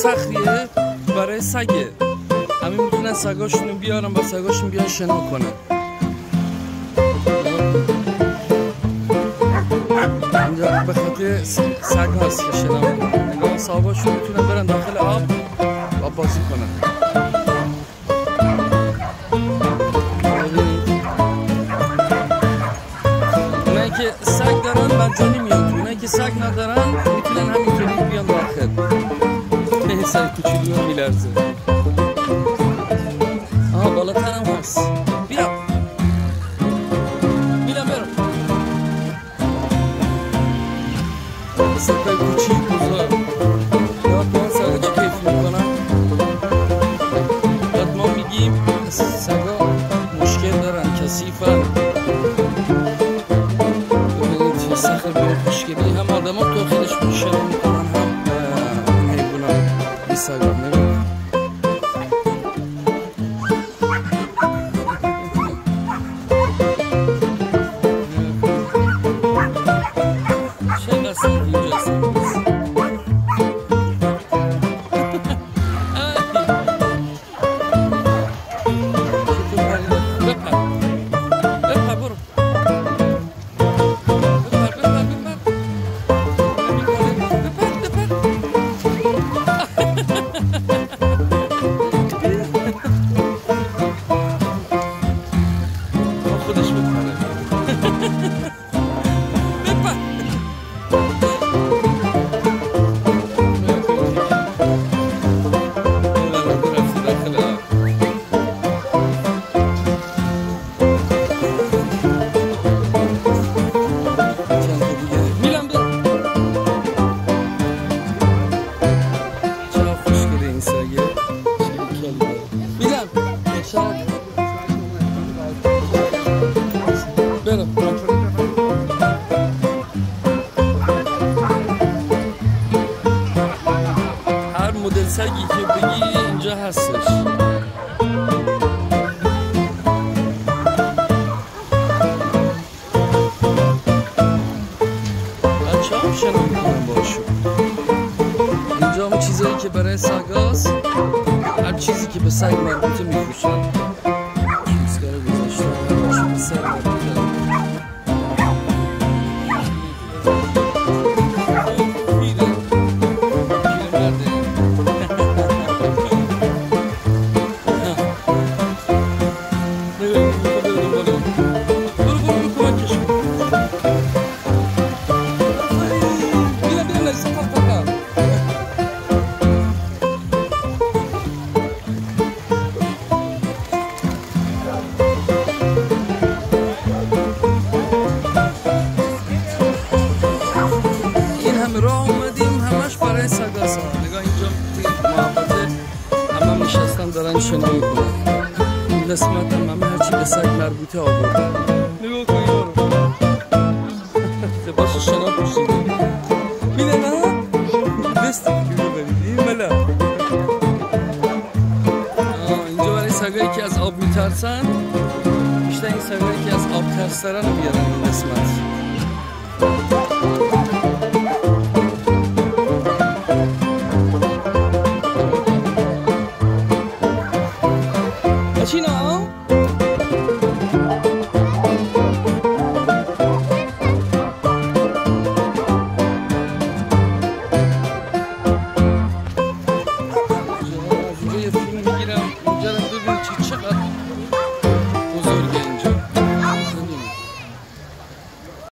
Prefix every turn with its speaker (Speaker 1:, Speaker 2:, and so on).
Speaker 1: سختیه برای سگه. همین میتونن سگاشونو بیارن و سگاشون بیان شنا کنن. اینجا به خاطر سگ هست که شنا کنن. نگاه صاحباشون میتونن برن داخل آب و بازی کنن. اونایی که سگ دارن مجانی میان، اونایی که سگ ندارن میتونن همینطوری بیان داخل. نه سگ کوچولو هم میلرزه. آها بالاتر هم هست. بیا برم. سگای کوچیک بزرگ یاد ما سگا چه کیف میکنن. یاد ما میگیم سگا مشکل دارن، کثیفن. ببینید چه سخت به مشکلی هم آدم ها تو خیلش مشکل میکنن هم حیبونان بی سگا نمید. هر مدل سگی که بگی اینجا هستش. بچه هم شنا میکنن باشون. اینجا همون چیزایی که برای سگاست، هر چیزی که به سگ مربوطه میفروشن. چیزگره گذاشتن باشون به سگ مربوطه. راه اومدیم همش برای سگاس ها. نگاه اینجا محبته همه نشستن دارن شنا میکنن. این قسمت هم هرچی به سگ مربوطه آوردن. نگاه کن یارو لباس شنا پوشیده. میده نه دستی که ببرید این ملا. اینجا برای سگایی که از آب میترسن، بیشتر این سگایی که از آب ترس دارن رو بیارن این قسمت.